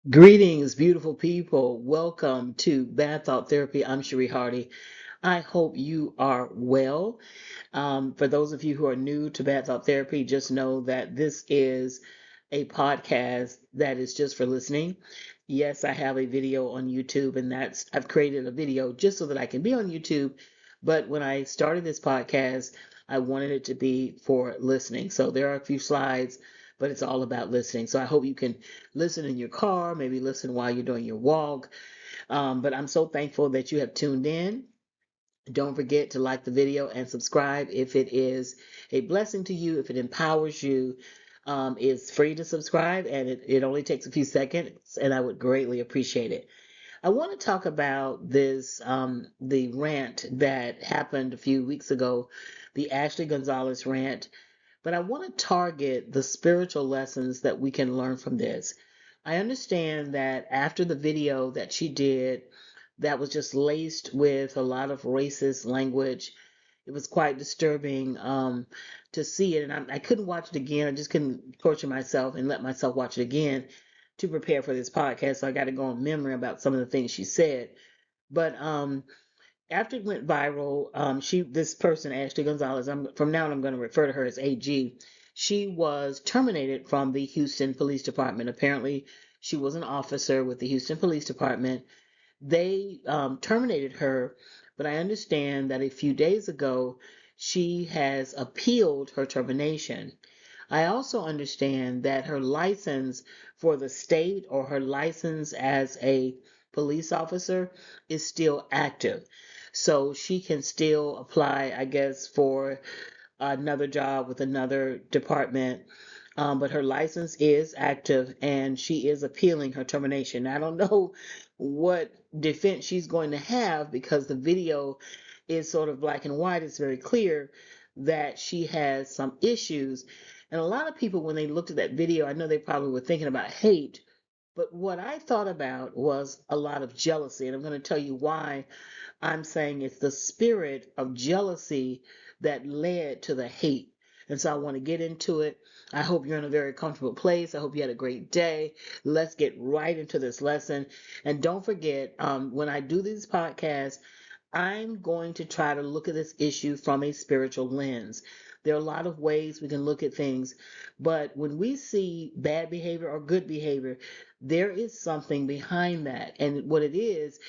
Greetings, beautiful people. Welcome to Bad Thought Therapy. I'm Cherie Hardy. I hope you are well. For those of you who are new to Bad Thought Therapy, just know that this is a podcast that is just for listening. Yes, I have a video on YouTube, and I've created a video just so that I can be on YouTube. But when I started this podcast, I wanted it to be for listening. So there are a few slides, but it's all about listening. So I hope you can listen in your car, maybe listen while you're doing your walk. But I'm so thankful that you have tuned in. Don't forget to like the video and subscribe if it is a blessing to you, if it empowers you. It's free to subscribe and it only takes a few seconds, and I would greatly appreciate it. I want to talk about the rant that happened a few weeks ago, the Ashley Gonzalez rant, but I want to target the spiritual lessons that we can learn from this. I understand that after the video that she did, that was just laced with a lot of racist language. It was quite disturbing to see it, and I couldn't watch it again. I just couldn't torture myself and let myself watch it again to prepare for this podcast. So I got to go on memory about some of the things she said. But after it went viral, this person, Ashley Gonzalez, from now on I'm going to refer to her as AG. She was terminated from the Houston Police Department. Apparently, she was an officer with the Houston Police Department. They terminated her, but I understand that a few days ago she has appealed her termination. I also understand that her license for the state or her license as a police officer is still active. So she can still apply, I guess, for another job with another department. But her license is active and she is appealing her termination. I don't know what defense she's going to have because the video is sort of black and white. It's very clear that she has some issues. And a lot of people, when they looked at that video, I know they probably were thinking about hate. But what I thought about was a lot of jealousy. And I'm going to tell you why I'm saying it's the spirit of jealousy that led to the hate. And so I want to get into it. I hope you're in a very comfortable place. I hope you had a great day. Let's get right into this lesson. And don't forget, when I do these podcasts, I'm going to try to look at this issue from a spiritual lens. There are a lot of ways we can look at things, but when we see bad behavior or good behavior, there is something behind that. And what it is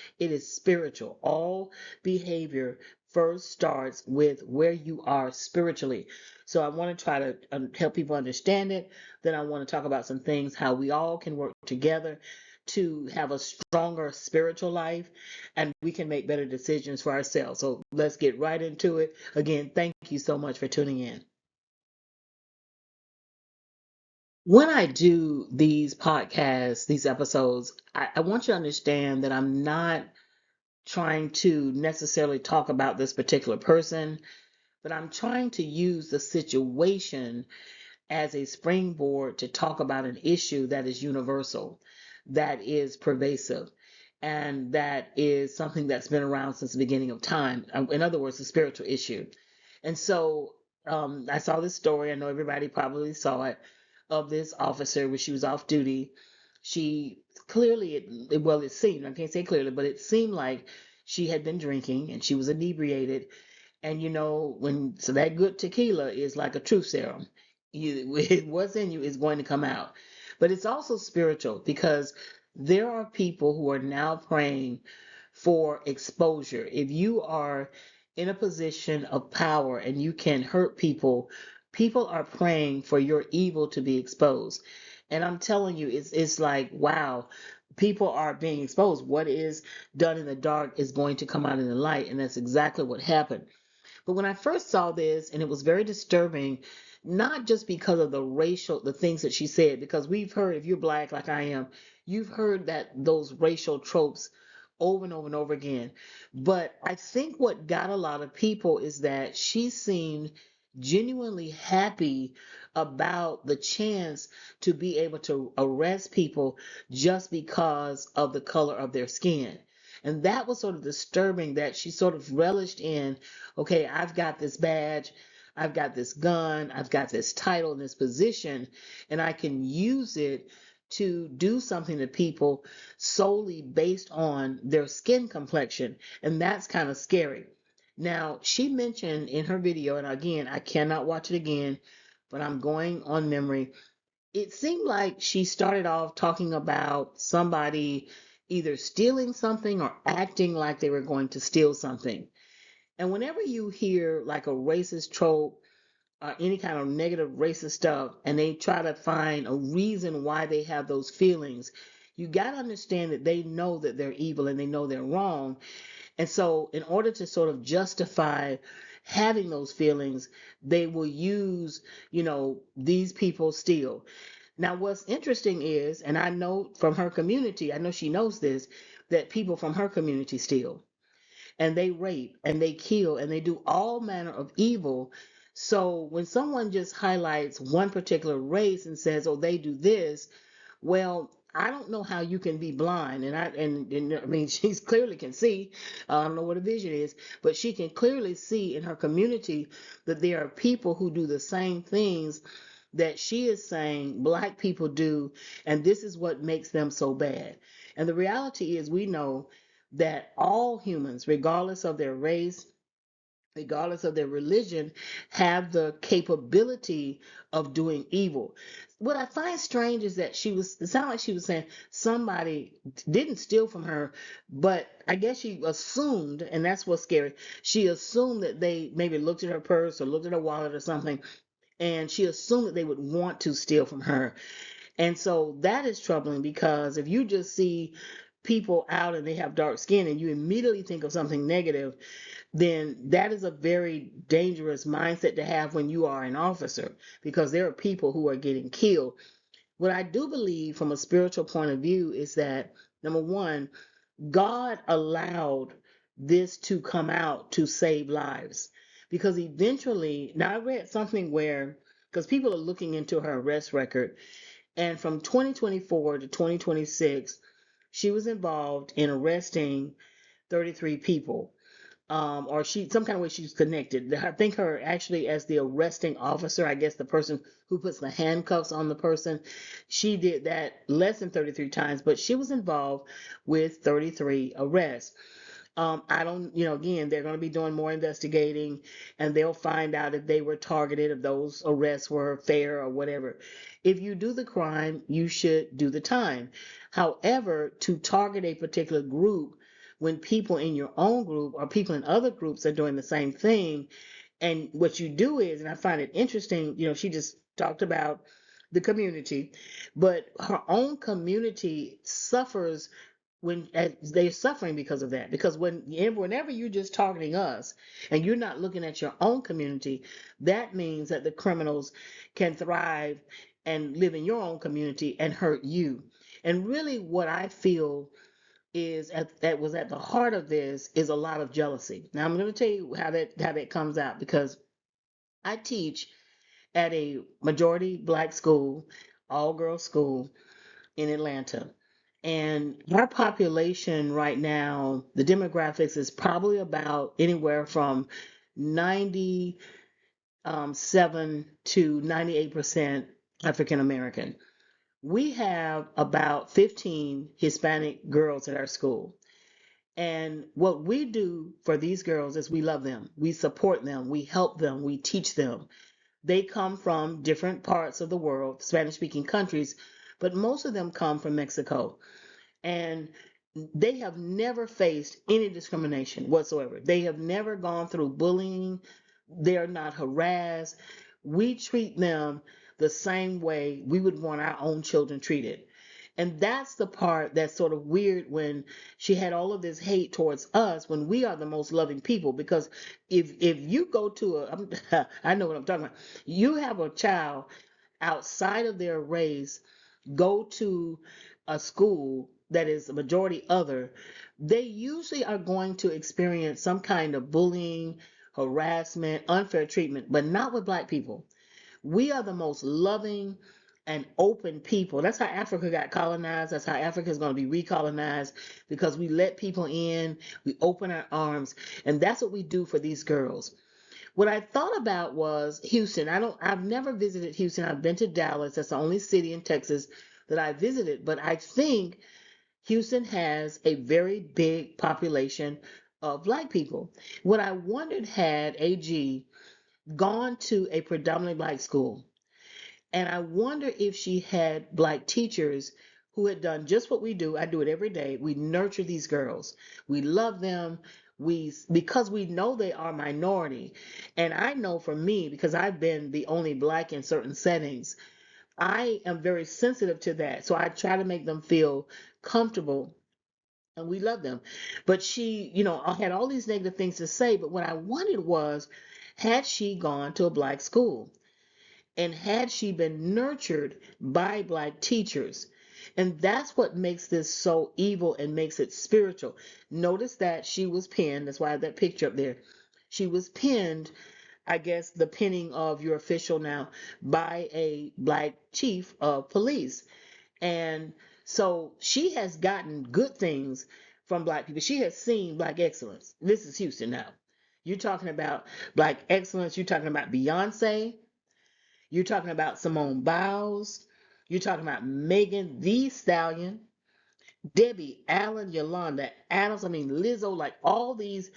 spiritual. All behavior first starts with where you are spiritually. So I want to try to help people understand it. Then I want to talk about some things, how we all can work together to have a stronger spiritual life and we can make better decisions for ourselves. So let's get right into it. Again, thank you so much for tuning in. When I do these podcasts, these episodes, I want you to understand that I'm not trying to necessarily talk about this particular person, but I'm trying to use the situation as a springboard to talk about an issue that is universal, that is pervasive, and that is something that's been around since the beginning of time. In other words, a spiritual issue. And so I saw this story. I know everybody probably saw it of this officer when she was off duty. She clearly, well, it seemed, I can't say clearly, but it seemed like she had been drinking and she was inebriated. And so that good tequila is like a truth serum. What's in you is going to come out. But it's also spiritual because there are people who are now praying for exposure. If you are in a position of power and you can hurt people, people are praying for your evil to be exposed. And I'm telling you, it's like, wow, people are being exposed. What is done in the dark is going to come out in the light. And that's exactly what happened. But when I first saw this, and it was very disturbing, not just because of the things that she said, because we've heard, if you're black like I am, you've heard that those racial tropes over and over and over again. But I think what got a lot of people is that she seemed genuinely happy about the chance to be able to arrest people just because of the color of their skin. And that was sort of disturbing that she sort of relished in, okay, I've got this badge, I've got this gun, I've got this title and this position, and I can use it to do something to people solely based on their skin complexion. And that's kind of scary. Now, she mentioned in her video, and again, I cannot watch it again, but I'm going on memory. It seemed like she started off talking about somebody either stealing something or acting like they were going to steal something. And whenever you hear like a racist trope or any kind of negative racist stuff, and they try to find a reason why they have those feelings, you got to understand that they know that they're evil and they know they're wrong. And so, in order to sort of justify having those feelings, they will use, these people steal. Now, what's interesting is, and I know from her community, I know she knows this, that people from her community steal and they rape and they kill and they do all manner of evil. So when someone just highlights one particular race and says, oh, they do this, well, I don't know how you can be blind, and I mean she's clearly can see. I don't know what a vision is, but she can clearly see in her community that there are people who do the same things that she is saying black people do, and this is what makes them so bad. And the reality is, we know that all humans, regardless of their race, regardless of their religion, have the capability of doing evil. What I find strange is that it sounded like she was saying somebody didn't steal from her, but I guess she assumed, and that's what's scary, she assumed that they maybe looked at her purse or looked at her wallet or something, and she assumed that they would want to steal from her. And so that is troubling, because if you just see people out and they have dark skin and you immediately think of something negative, then that is a very dangerous mindset to have when you are an officer, because there are people who are getting killed. What I do believe from a spiritual point of view is that, number one, God allowed this to come out to save lives. Because eventually, now I read something where, because people are looking into her arrest record, and from 2024 to 2026, she was involved in arresting 33 people. Or she, some kind of way she's connected. I think her actually as the arresting officer, I guess the person who puts the handcuffs on the person, she did that less than 33 times, but she was involved with 33 arrests. I don't, again, they're going to be doing more investigating, and they'll find out if they were targeted, if those arrests were fair or whatever. If you do the crime, you should do the time. However, to target a particular group when people in your own group or people in other groups are doing the same thing, and what you do is, and I find it interesting, she just talked about the community, but her own community suffers when they're suffering because of that. Because whenever you're just targeting us and you're not looking at your own community, that means that the criminals can thrive and live in your own community and hurt you. And really, what I feel is that was at the heart of this is a lot of jealousy. Now I'm going to tell you how that comes out, because I teach at a majority black school, all girls school in Atlanta. And our population right now, the demographics is probably about anywhere from 97 to 98% African American. We have about 15 Hispanic girls at our school. And what we do for these girls is we love them, we support them, we help them, we teach them. They come from different parts of the world, Spanish speaking countries, but most of them come from Mexico. And they have never faced any discrimination whatsoever. They have never gone through bullying. They're not harassed. We treat them the same way we would want our own children treated. And that's the part that's sort of weird, when she had all of this hate towards us when we are the most loving people. Because if you go to I know what I'm talking about. You have a child outside of their race go to a school that is a majority other, they usually are going to experience some kind of bullying, harassment, unfair treatment, but not with black people. We are the most loving and open people. That's how Africa got colonized. That's how Africa is going to be recolonized, because we let people in, we open our arms, and that's what we do for these girls. What I thought about was Houston. I've never visited Houston. I've been to Dallas. That's the only city in Texas that I visited, but I think Houston has a very big population of Black people. What I wondered, had AG gone to a predominantly Black school, and I wonder if she had Black teachers who had done just what we do. I do it every day. We nurture these girls. We love them. Because we know they are minority. And I know for me, because I've been the only Black in certain settings, I am very sensitive to that. So I try to make them feel comfortable, and we love them. But she, had all these negative things to say. But what I wanted was, had she gone to a Black school? And had she been nurtured by Black teachers? And that's what makes this so evil and makes it spiritual. Notice that she was pinned. That's why I have that picture up there. She was pinned, I guess, the pinning of your official now, by a Black chief of police. And so she has gotten good things from Black people. She has seen Black excellence. This is Houston now. You're talking about Black excellence. You're talking about Beyonce. You're talking about Simone Biles. You're talking about Megan Thee Stallion, Debbie Allen, Yolanda Adams. I mean, Lizzo, like all this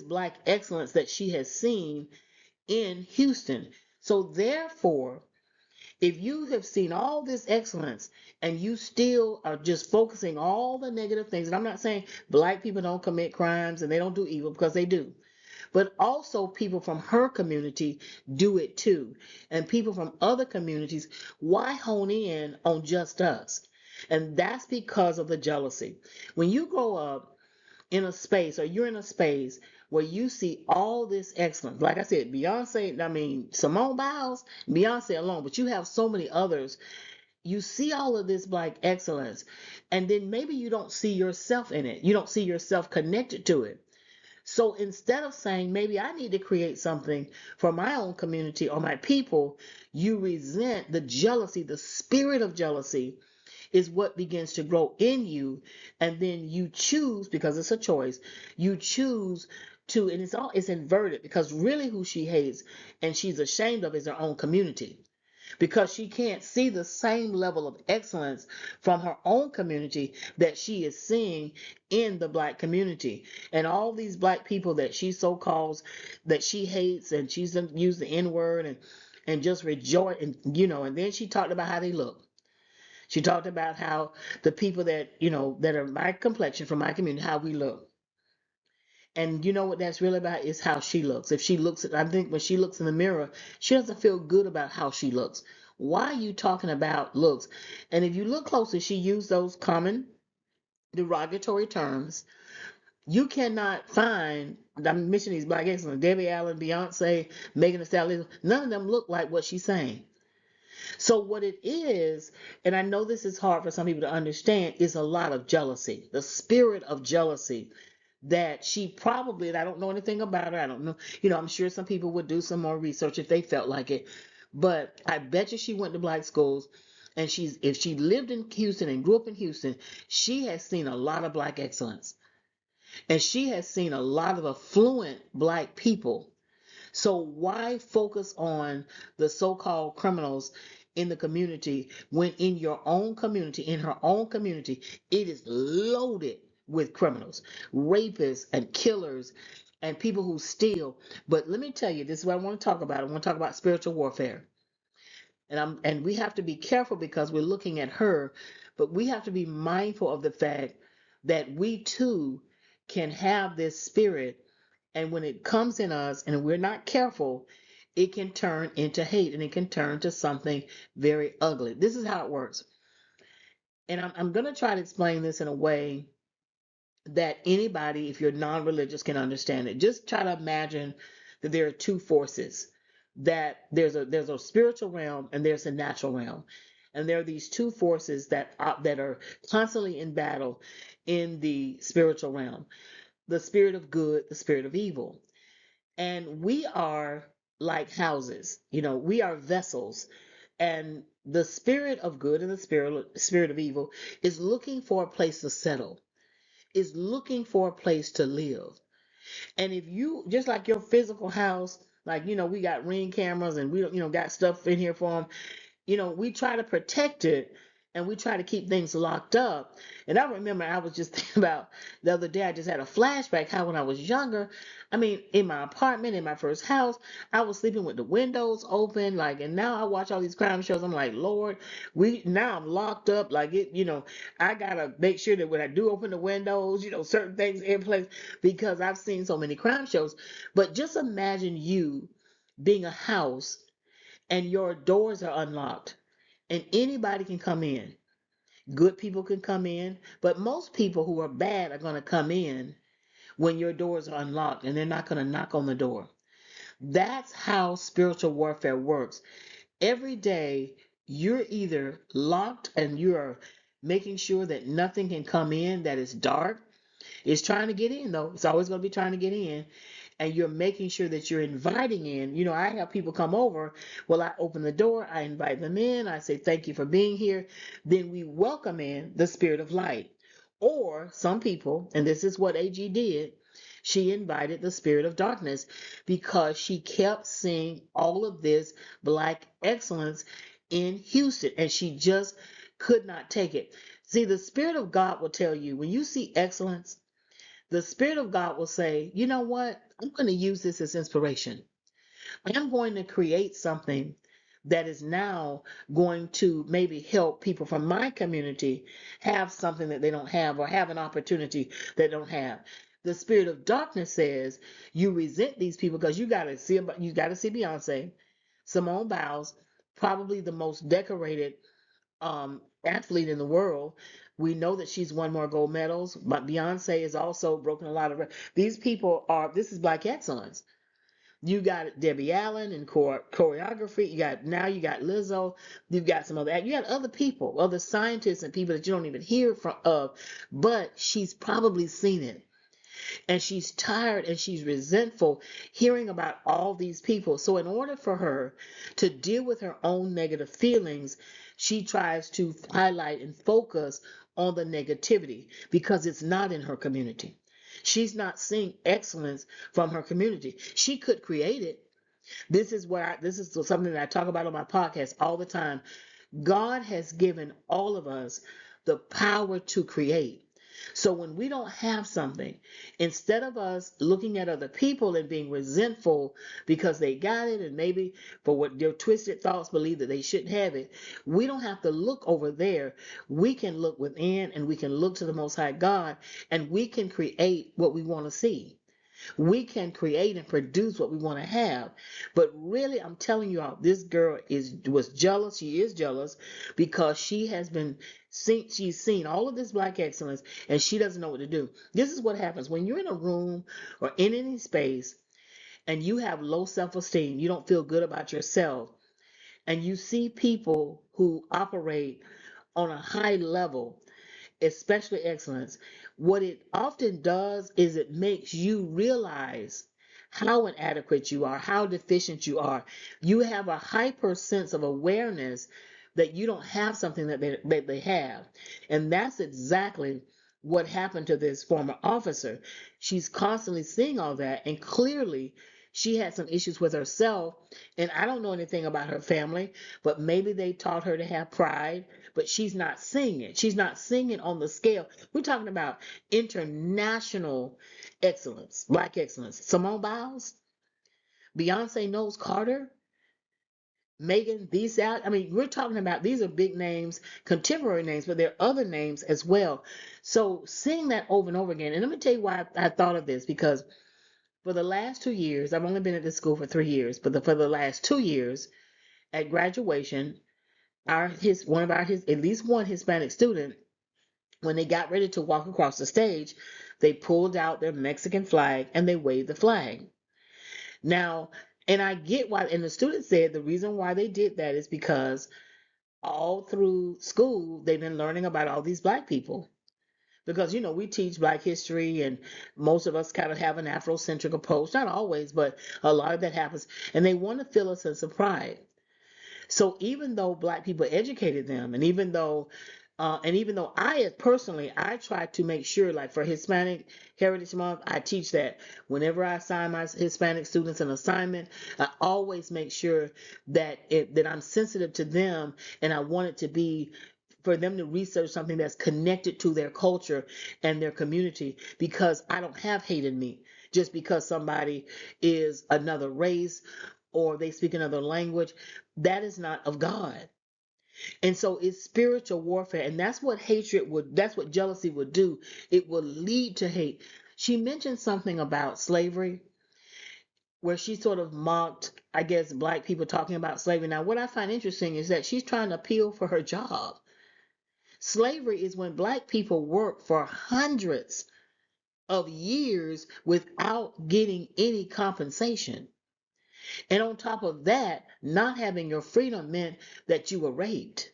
Black excellence that she has seen in Houston. So therefore, if you have seen all this excellence and you still are just focusing all the negative things, and I'm not saying Black people don't commit crimes and they don't do evil, because they do, but also people from her community do it too. And people from other communities, why hone in on just us? And that's because of the jealousy. When you grow up in a space, or you're in a space where you see all this excellence, like I said, Beyonce, I mean, Simone Biles, Beyonce alone, but you have so many others. You see all of this Black excellence, and then maybe you don't see yourself in it. You don't see yourself connected to it. So instead of saying, maybe I need to create something for my own community or my people, you resent the jealousy. The spirit of jealousy is what begins to grow in you. And then you choose, because it's a choice, you choose to, and it's inverted, because really who she hates and she's ashamed of is her own community, because she can't see the same level of excellence from her own community that she is seeing in the Black community. And all these Black people that she so calls, that she hates, and she's used the N word, and just rejoice, and then she talked about how they look. She talked about how the people that, that are my complexion, from my community, how we look. And you know what that's really about, is how she looks. If she looks, I think when she looks in the mirror, she doesn't feel good about how she looks. Why are you talking about looks? And if you look closely, she used those common derogatory terms. You cannot find, I'm mentioning these Black excellence, Debbie Allen, Beyonce, Megan Thee Stallion, none of them look like what she's saying. So what it is, and I know this is hard for some people to understand, is a lot of jealousy, the spirit of jealousy that she probably, and I don't know anything about her. I don't know, I'm sure some people would do some more research if they felt like it. But I bet you she went to Black schools, and if she lived in Houston and grew up in Houston, she has seen a lot of Black excellence. And she has seen a lot of affluent Black people. So why focus on the so-called criminals in the community, when in your own community, in her own community, it is loaded with criminals, rapists and killers and people who steal. But let me tell you, this is what I want to talk about. I want to talk about spiritual warfare. And we have to be careful, because we're looking at her, but we have to be mindful of the fact that we too can have this spirit, and when it comes in us and we're not careful, it can turn into hate, and it can turn to something very ugly. This is how it works. And I'm going to try to explain this in a way that anybody, if you're non-religious, can understand it. Just try to imagine that there are two forces, that there's a spiritual realm and there's a natural realm. And there are these two forces that are constantly in battle in the spiritual realm. The spirit of good, the spirit of evil. And we are like houses, we are vessels. And the spirit of good and the spirit of evil is looking for a place to settle, is looking for a place to live. And if you, just like your physical house, like, we got ring cameras and we, got stuff in here for them, we try to protect it. and we try to keep things locked up. And I remember I was just thinking about the other day, I just had a flashback how when I was younger, I mean, in my apartment, in my first house, I was sleeping with the windows open, like, and now I watch all these crime shows. I'm like, Lord, now I'm locked up. Like I gotta make sure that when I do open the windows, certain things in place because I've seen so many crime shows. But just imagine you being a house and your doors are unlocked and anybody can come in. Good people can come in, but most people who are bad are going to come in when your doors are unlocked and they're not going to knock on the door. That's how spiritual warfare works. Every day, you're either locked and you're making sure that nothing can come in that is dark. It's trying to get in, though. It's always going to be trying to get in. And you're making sure that you're inviting in. I have people come over. Well, I open the door, I invite them in, I say, thank you for being here. Then we welcome in the spirit of light. Or some people, and this is what AG did, she invited the spirit of darkness because she kept seeing all of this black excellence in Houston and she just could not take it. See, the spirit of God will tell you when you see excellence, the Spirit of God will say, you know what? I'm going to use this as inspiration. I'm going to create something that is now going to maybe help people from my community have something that they don't have or have an opportunity they don't have. The spirit of darkness says you resent these people because you got to see Beyonce, Simone Biles, probably the most decorated athlete in the world. We know that she's won more gold medals, but Beyonce has also broken a lot of these people are this is black excellence. You got Debbie Allen in choreography. You got Lizzo. You've got some other you got other people, other scientists and people that you don't even hear from of, but she's probably seen it and she's tired and she's resentful hearing about all these people. So, in order for her to deal with her own negative feelings, she tries to highlight and focus on the negativity because it's not in her community. She's not seeing excellence from her community. She could create it. This is something that I talk about on my podcast all the time. God has given all of us the power to create. So when we don't have something, instead of us looking at other people and being resentful because they got it and maybe for what their twisted thoughts believe that they shouldn't have it, we don't have to look over there. We can look within and we can look to the Most High God and we can create what we want to see. We can create and produce what we want to have. But really, I'm telling you all, this girl was jealous. She is jealous because she's seen all of this black excellence and she doesn't know what to do. This is what happens when you're in a room or in any space and you have low self-esteem, you don't feel good about yourself, and you see people who operate on a high level, especially excellence, what it often does is it makes you realize how inadequate you are, how deficient you are. You have a hyper sense of awareness that you don't have something that they have. And that's exactly what happened to this former officer. She's constantly seeing all that, and clearly she had some issues with herself. And I don't know anything about her family, but maybe they taught her to have pride, but she's not seeing it. She's not seeing it on the scale. We're talking about international excellence, black excellence. Simone Biles, Beyonce Knowles Carter, Megan Thee Stallion. I mean, we're talking about these are big names, contemporary names, but there are other names as well. So seeing that over and over again, and let me tell you why I thought of this, because for the last 2 years, I've only been at this school for 3 years, but for the last 2 years at graduation, at least one Hispanic student, when they got ready to walk across the stage, they pulled out their Mexican flag and they waved the flag. Now, and I get why, and the student said the reason why they did that is because all through school they've been learning about all these black people. Because we teach black history and most of us kind of have an Afrocentric approach, not always, but a lot of that happens, and they want to feel a sense of pride. So even though black people educated them, and even though I personally, I try to make sure, like for Hispanic Heritage Month, I teach that whenever I assign my Hispanic students an assignment, I always make sure that I'm sensitive to them, and I want it to be for them to research something that's connected to their culture and their community, because I don't have hate in me just because somebody is another race or they speak another language. That is not of God. And so it's spiritual warfare. And that's what jealousy would do. It will lead to hate. She mentioned something about slavery where she sort of mocked, I guess, black people talking about slavery. Now, what I find interesting is that she's trying to appeal for her job. Slavery is when black people work for hundreds of years without getting any compensation. And on top of that, not having your freedom meant that you were raped,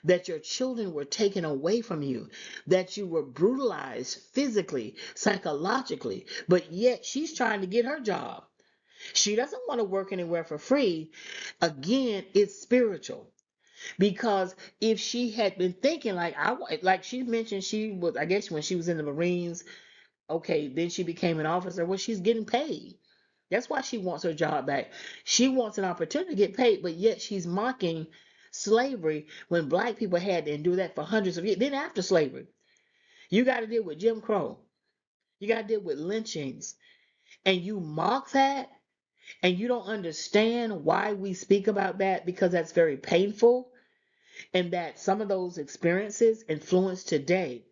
that your children were taken away from you, that you were brutalized physically, psychologically. But yet she's trying to get her job. She doesn't want to work anywhere for free. Again, it's spiritual. Because if she had been thinking like she mentioned, she was, I guess when she was in the Marines, okay, then she became an officer. Well, she's getting paid. That's why she wants her job back. She wants an opportunity to get paid, but yet she's mocking slavery when black people had to endure that for hundreds of years. Then after slavery, you got to deal with Jim Crow. You got to deal with lynchings. And you mock that, and you don't understand why we speak about that, because that's very painful, and that some of those experiences influence today.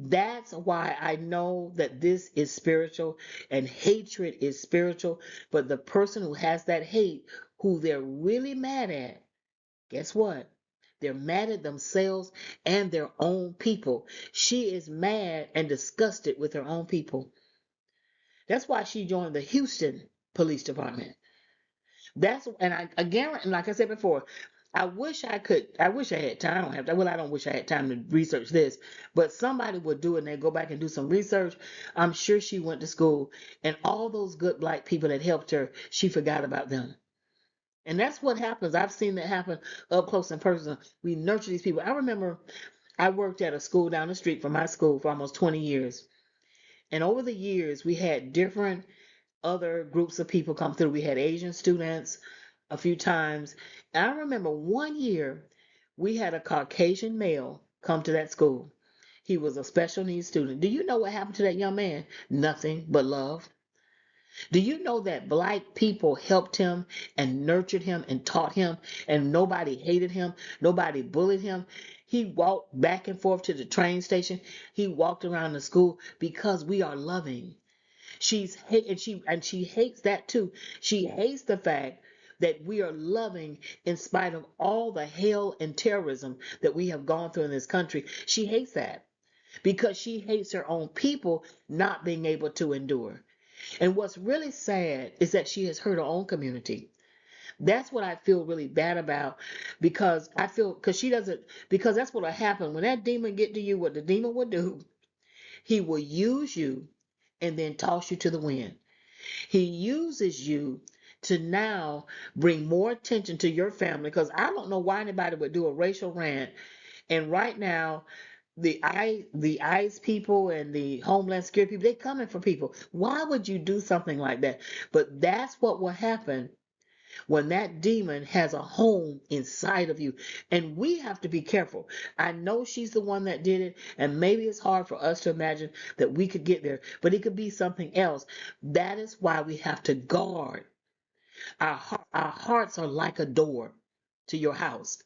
That's why I know that this is spiritual and hatred is spiritual. But the person who has that hate, who they're really mad at, guess what? They're mad at themselves and their own people. She is mad and disgusted with her own people. That's why she joined the Houston Police Department. That's, and I again, like I said before, I wish I had time. I don't have time. Well, I don't wish I had time to research this, but somebody would do it and they go back and do some research. I'm sure she went to school, and all those good black people that helped her, she forgot about them. And that's what happens. I've seen that happen up close and personal. We nurture these people. I remember I worked at a school down the street from my school for almost 20 years. And over the years, we had different other groups of people come through. We had Asian students a few times. And I remember one year we had a Caucasian male come to that school. He was a special needs student. Do you know what happened to that young man? Nothing but love. Do you know that black people helped him and nurtured him and taught him, and nobody hated him? Nobody bullied him. He walked back and forth to the train station. He walked around the school because we are loving. She's hate and she hates that too. She hates the fact that we are loving in spite of all the hell and terrorism that we have gone through in this country. She hates that because she hates her own people not being able to endure. And what's really sad is that she has hurt her own community. That's what I feel really bad about, because I feel because she doesn't, because that's what will happen when that demon get to you. What the demon will do, he will use you and then toss you to the wind. He uses you to now bring more attention to your family, because I don't know why anybody would do a racial rant. And right now, the ICE people and the Homeland Security people, they coming for people. Why would you do something like that? But that's what will happen when that demon has a home inside of you. And we have to be careful. I know she's the one that did it, and maybe it's hard for us to imagine that we could get there, but it could be something else. That is why we have to guard. Our hearts are like a door to your house.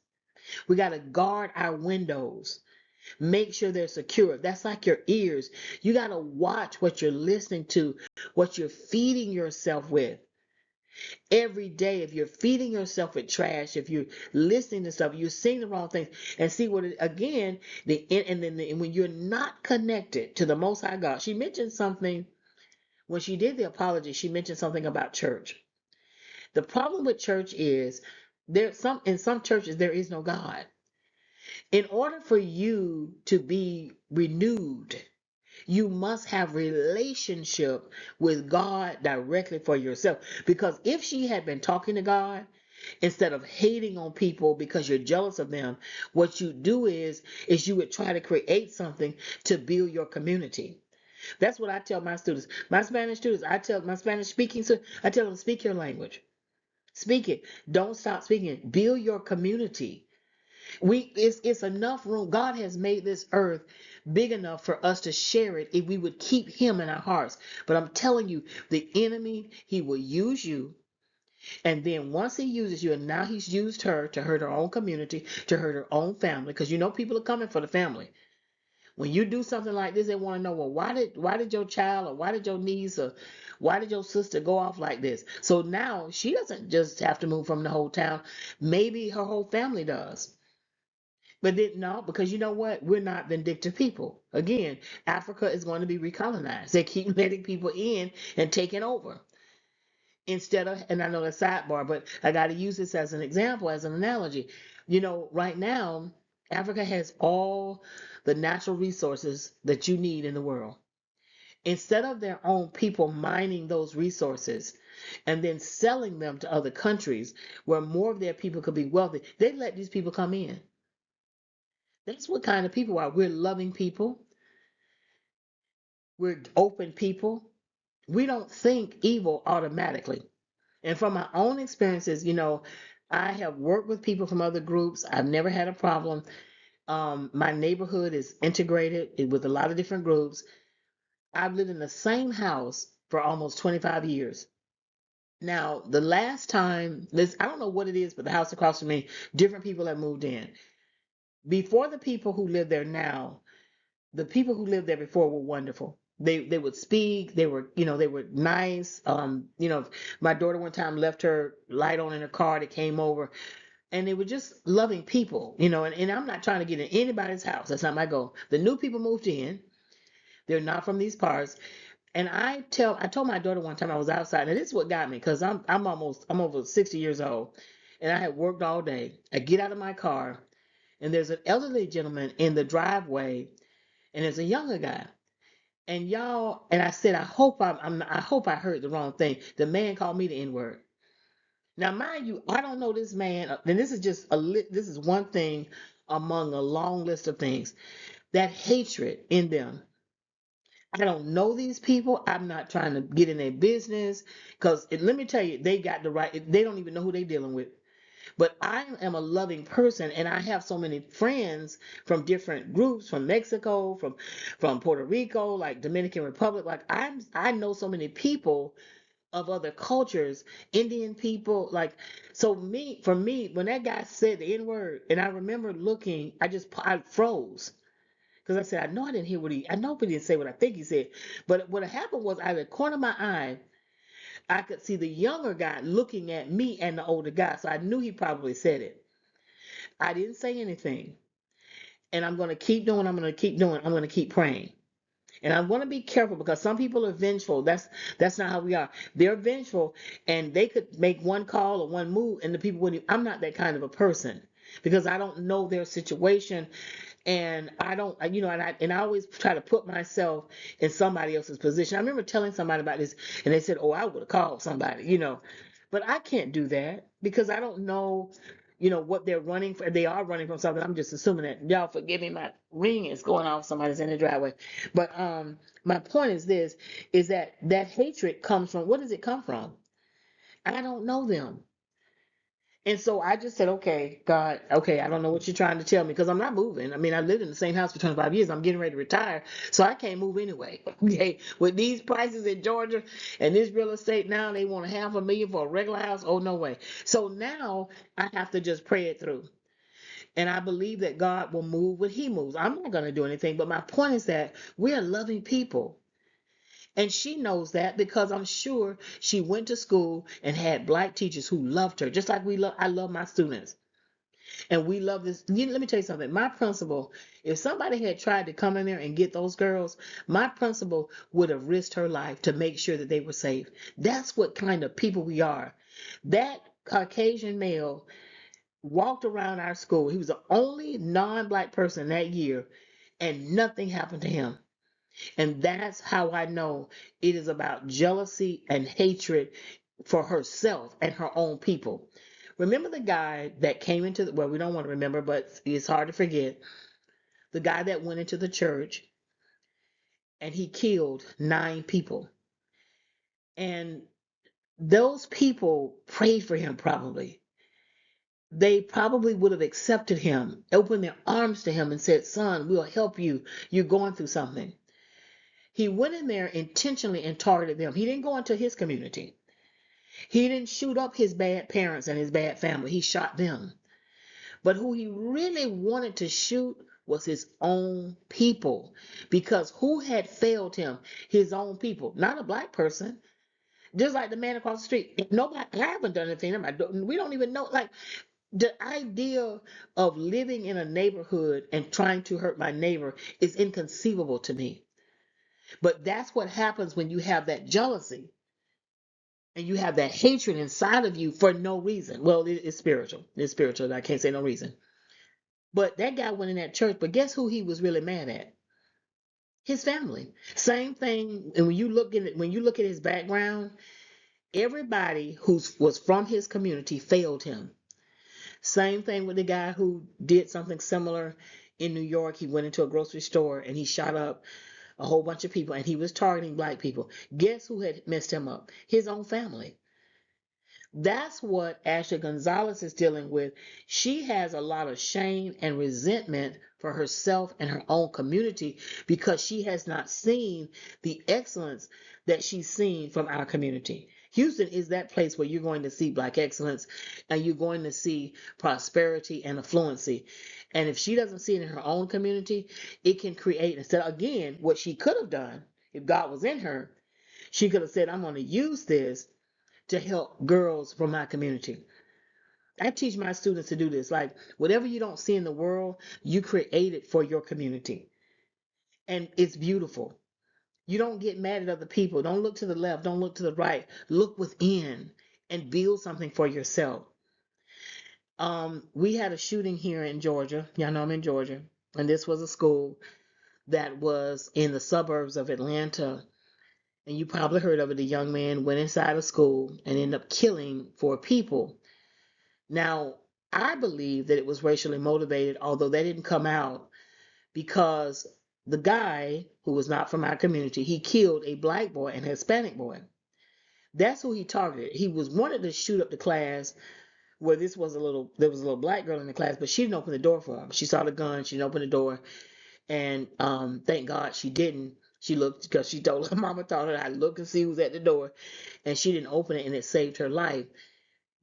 We got to guard our windows. Make sure they're secure. That's like your ears. You got to watch what you're listening to, what you're feeding yourself with every day. If you're feeding yourself with trash, if you're listening to stuff, you're seeing the wrong things, and see what it, again, and when you're not connected to the Most High God. She mentioned something when she did the apology. She mentioned something about church. The problem with church is in some churches there is no God. In order for you to be renewed, you must have relationship with God directly for yourself. Because if she had been talking to God instead of hating on people because you're jealous of them, what you do is you would try to create something to build your community. That's what I tell my students. My Spanish students, I tell my Spanish speaking students, I tell them, speak your language. Speak it. Don't stop speaking it. Build your community. It's enough room. God has made this earth big enough for us to share it if we would keep him in our hearts. But I'm telling you, the enemy, he will use you. And then once he uses you, and now he's used her to hurt her own community, to hurt her own family, because you know people are coming for the family. When you do something like this, they want to know, well, why did your child or why did your niece or why did your sister go off like this? So now she doesn't just have to move from the whole town. Maybe her whole family does. But then no, because you know what? We're not vindictive people. Again, Africa is going to be recolonized. They keep letting people in and taking over. Instead of, and I know that's sidebar, but I got to use this as an example, as an analogy. You know, right now, Africa has all the natural resources that you need in the world. Instead of their own people mining those resources and then selling them to other countries where more of their people could be wealthy, they let these people come in. That's what kind of people are. We're loving people. We're open people. We don't think evil automatically. And from my own experiences, you know, I have worked with people from other groups. I've never had a problem. My neighborhood is integrated with a lot of different groups. I've lived in the same house for almost 25 years. Now, the last time, this I don't know what it is, but the house across from me, different people have moved in. Before the people who live there now, the people who lived there before were wonderful. They would speak. They were, you know, they were nice. You know, my daughter one time left her light on in her car that came over, and they were just loving people, you know. And I'm not trying to get in anybody's house. That's not my goal. The new people moved in. They're not from these parts. And I told my daughter one time I was outside, and this is what got me because I'm over 60 years old, and I had worked all day. I get out of my car, and there's an elderly gentleman in the driveway, and there's a younger guy. And y'all, and I said, I hope I heard the wrong thing. The man called me the N word. Now, mind you, I don't know this man, and this is just this is one thing among a long list of things. That hatred in them. I don't know these people. I'm not trying to get in their business because let me tell you, they got the right. They don't even know who they're dealing with. But I am a loving person, and I have so many friends from different groups, from Mexico, from Puerto Rico, like Dominican Republic. Like I know so many people of other cultures, Indian people. Like so, for me, when that guy said the N word, and I remember looking, I froze. Because I said, I know I didn't hear I know he didn't say what I think he said. But what happened was, out of the corner of my eye, I could see the younger guy looking at me and the older guy. So I knew he probably said it. I didn't say anything. And I'm going to keep doing, I'm going to keep doing, I'm going to keep praying. And I want to be careful because some people are vengeful. That's not how we are. They're vengeful and they could make one call or one move and the people wouldn't. I'm not that kind of a person because I don't know their situation and I don't, you know, and I always try to put myself in somebody else's position. I remember telling somebody about this and they said, "Oh, I would have called somebody," you know, but I can't do that because I don't know, you know, what they're running for. They are running from something. I'm just assuming that. Y'all forgive me, my ring is going off. Somebody's in the driveway. But my point is this: is that hatred comes from, what does it come from? I don't know them. And so I just said, okay, God, okay, I don't know what you're trying to tell me because I'm not moving. I mean, I lived in the same house for 25 years. I'm getting ready to retire, so I can't move anyway. Okay, with these prices in Georgia and this real estate now, they want $500,000 for a regular house. Oh, no way. So now I have to just pray it through. And I believe that God will move when He moves. I'm not going to do anything, but my point is that we are loving people. And she knows that because I'm sure she went to school and had black teachers who loved her, just like I love my students. And we love this. Let me tell you something. My principal, if somebody had tried to come in there and get those girls, my principal would have risked her life to make sure that they were safe. That's what kind of people we are. That Caucasian male walked around our school. He was the only non-black person that year, and nothing happened to him. And that's how I know it is about jealousy and hatred for herself and her own people. Remember the guy that came into well, we don't want to remember, but it's hard to forget. The guy that went into the church and he killed 9 people. And those people prayed for him probably. they probably would have accepted him, opened their arms to him, and said, "Son, we'll help you. You're going through something." He went in there intentionally and targeted them. He didn't go into his community. He didn't shoot up his bad parents and his bad family. He shot them. But who he really wanted to shoot was his own people. Because who had failed him? His own people, not a black person. Just like the man across the street. Nobody, I haven't done anything. We don't even know. Like, the idea of living in a neighborhood and trying to hurt my neighbor is inconceivable to me. But that's what happens when you have that jealousy and you have that hatred inside of you for no reason. Well, it's spiritual. It's spiritual. I can't say no reason. But that guy went in that church. But guess who he was really mad at? His family. Same thing. And when you look at his background, everybody who was from his community failed him. Same thing with the guy who did something similar in New York. He went into a grocery store and he shot up a whole bunch of people and he was targeting black people. Guess who had messed him up? His own family. That's what Ashley Gonzalez is dealing with. She has a lot of shame and resentment for herself and her own community because she has not seen the excellence that she's seen from our community. Houston is that place where you're going to see black excellence and you're going to see prosperity and affluency. And if she doesn't see it in her own community, it can create, instead, again, what she could have done if God was in her, she could have said, "I'm going to use this to help girls from my community." I teach my students to do this. Like, whatever you don't see in the world, you create it for your community. And it's beautiful. You don't get mad at other people. Don't look to the left. Don't look to the right. Look within and build something for yourself. We had a shooting here in Georgia. Y'all know I'm in Georgia. And this was a school that was in the suburbs of Atlanta. And you probably heard of it. A young man went inside a school and ended up killing 4 people. Now, I believe that it was racially motivated, although that didn't come out because the guy who was not from our community, he killed a black boy and a Hispanic boy. That's who he targeted. He was wanted to shoot up the class where there was a little black girl in the class, but she didn't open the door for him. She saw the gun, she didn't open the door, and thank God she didn't. She looked because she told her mama told her I'd look and see who's at the door, and she didn't open it, and it saved her life.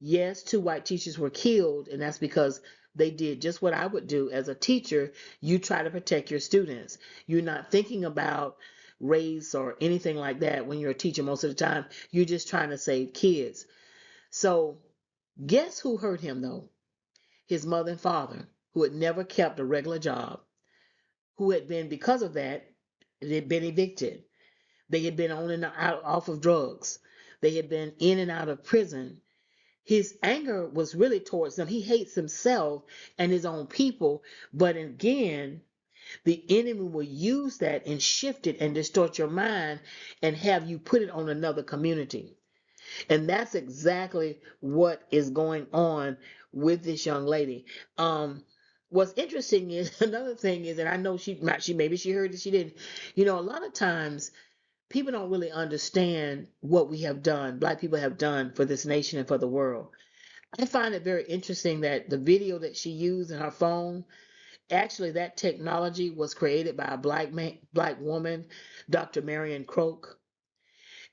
Yes, 2 white teachers were killed, and that's because they did just what I would do as a teacher. You try to protect your students. You're not thinking about race or anything like that when you're a teacher most of the time. You're just trying to save kids. So, guess who hurt him though? His mother and father, who had never kept a regular job, who had been, because of that, they had been evicted. They had been on and out off of drugs. They had been in and out of prison. His anger was really towards them. He hates himself and his own people. But again, the enemy will use that and shift it and distort your mind and have you put it on another community. And that's exactly what is going on with this young lady. What's interesting is another thing is, and I know maybe she heard it, she didn't. A lot of times people don't really understand what we have done, black people have done for this nation and for the world. I find it very interesting that the video that she used in her phone, actually that technology was created by a black woman, Dr. Marion Croak.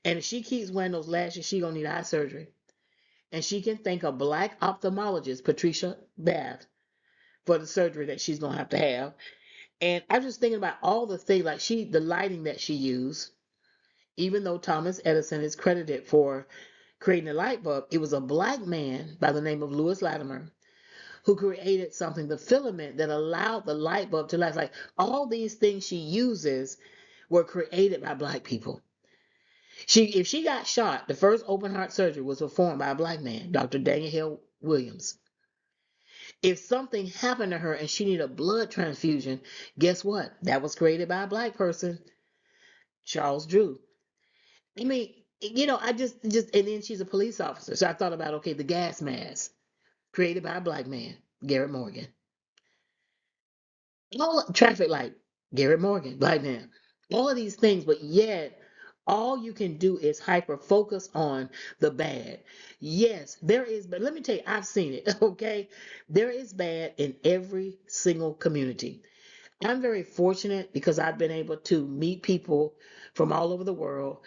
And if she keeps wearing those lashes, she gonna need eye surgery. And she can thank a black ophthalmologist, Patricia Bath, for the surgery that she's gonna have to have. And I'm just thinking about all the things, like the lighting that she used, even though Thomas Edison is credited for creating the light bulb, it was a black man by the name of Lewis Latimer who created something, the filament that allowed the light bulb to last. Like, all these things she uses were created by black people. If she got shot, the first open heart surgery was performed by a black man, Dr. Daniel Hill Williams. If something happened to her and she needed a blood transfusion, guess what? That was created by a black person, Charles Drew. I mean, I just, and then she's a police officer. So I thought about, okay, the gas mask, created by a black man, Garrett Morgan. All traffic light, Garrett Morgan, black man. All of these things, but yet all you can do is hyper focus on the bad. Yes, there is, but let me tell you, I've seen it, okay? There is bad in every single community. I'm very fortunate because I've been able to meet people from all over the world,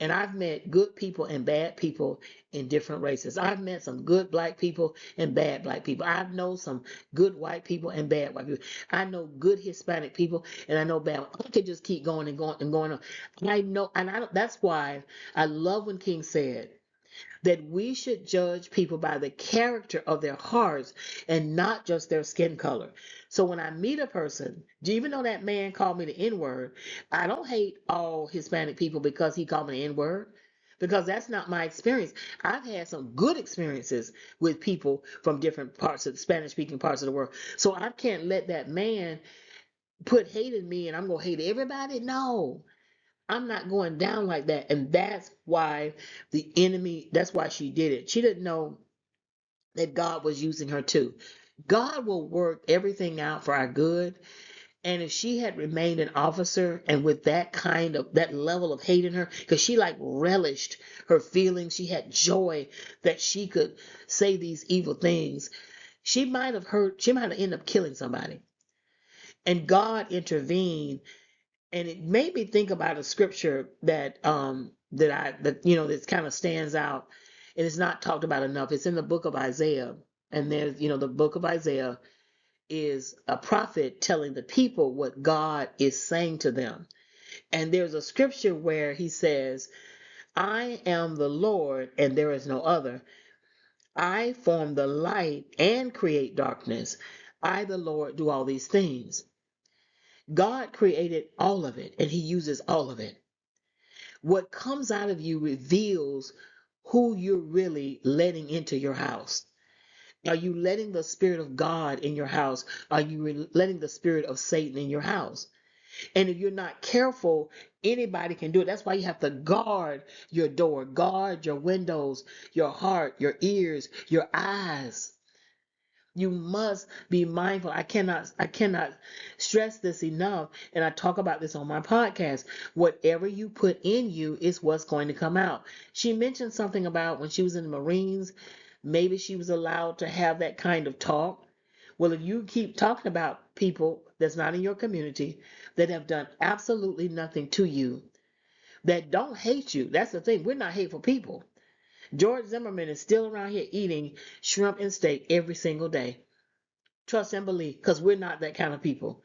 and I've met good people and bad people in different races. I've met some good black people and bad black people. I've known some good white people and bad white people. I know good Hispanic people, and I know bad. I could just keep going and going and going on. I know, and I don't, that's why I love when King said that we should judge people by the character of their hearts and not just their skin color. So when I meet a person, even though that man called me the N word, I don't hate all Hispanic people because he called me the N word. Because that's not my experience. I've had some good experiences with people from different parts of the Spanish speaking parts of the world. So I can't let that man put hate in me and I'm going to hate everybody. No, I'm not going down like that. And that's why the enemy, that's why she did it. She didn't know that God was using her too. God will work everything out for our good. And if she had remained an officer and with that kind of that level of hate in her, because she like relished her feelings, she had joy that she could say these evil things. She might have ended up killing somebody. And God intervened, and it made me think about a scripture that that kind of stands out, and it's not talked about enough. It's in the book of Isaiah, and there's the book of Isaiah is a prophet telling the people what God is saying to them. And there's a scripture where he says, I am the Lord and there is no other. I form the light and create darkness. I, the Lord, do all these things. God created all of it and he uses all of it. What comes out of you reveals who you're really letting into your house. Are you letting the spirit of God in your house? Are you letting the spirit of Satan in your house? And if you're not careful, anybody can do it. That's why you have to guard your door, guard your windows, your heart, your ears, your eyes. You must be mindful. I cannot stress this enough. And I talk about this on my podcast. Whatever you put in you is what's going to come out. She mentioned something about when she was in the Marines, maybe she was allowed to have that kind of talk. Well, if you keep talking about people that's not in your community, that have done absolutely nothing to you, that don't hate you, that's the thing. We're not hateful people. George Zimmerman is still around here eating shrimp and steak every single day. Trust and believe, because we're not that kind of people.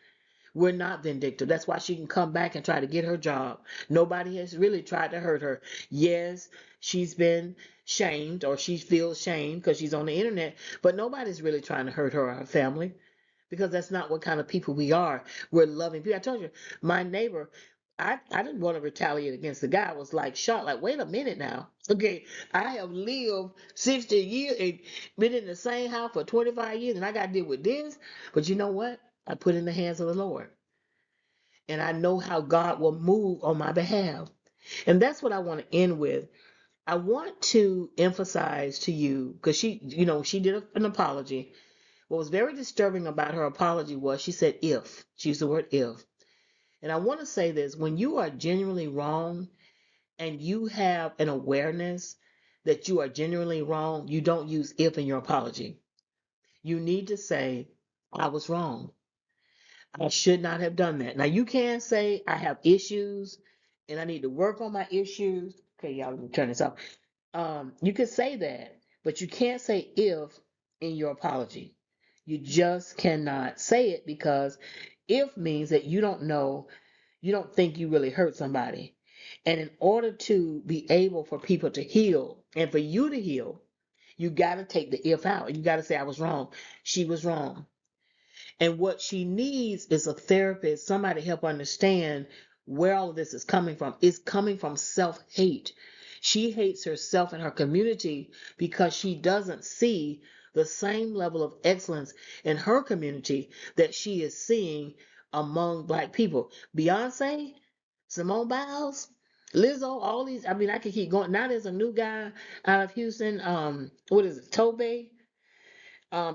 We're not vindictive. That's why she can come back and try to get her job. Nobody has really tried to hurt her. Yes, she's been shamed or she feels shamed because she's on the internet, but nobody's really trying to hurt her or her family because that's not what kind of people we are. We're loving people. I told you, my neighbor, I didn't want to retaliate against the guy. I was like shocked, like, wait a minute now. Okay, I have lived 60 years and been in the same house for 25 years and I got to deal with this. But you know what? I put in the hands of the Lord. And I know how God will move on my behalf. And that's what I want to end with. I want to emphasize to you, because she did an apology. What was very disturbing about her apology was she said if. She used the word if. And I want to say this, when you are genuinely wrong and you have an awareness that you are genuinely wrong, you don't use if in your apology. You need to say, I was wrong. I should not have done that. Now you can say I have issues and I need to work on my issues. Okay, y'all, let me turn this off. You can say that, but you can't say if in your apology. You just cannot say it because if means that you don't know, you don't think you really hurt somebody. And in order to be able for people to heal and for you to heal, you got to take the if out. You got to say, I was wrong. She was wrong. And what she needs is a therapist, somebody to help understand where all of this is coming from. It's coming from self-hate. She hates herself and her community because she doesn't see the same level of excellence in her community that she is seeing among Black people. Beyonce, Simone Biles, Lizzo, all these. I mean, I could keep going. Now there's a new guy out of Houston. What is it? Tobe,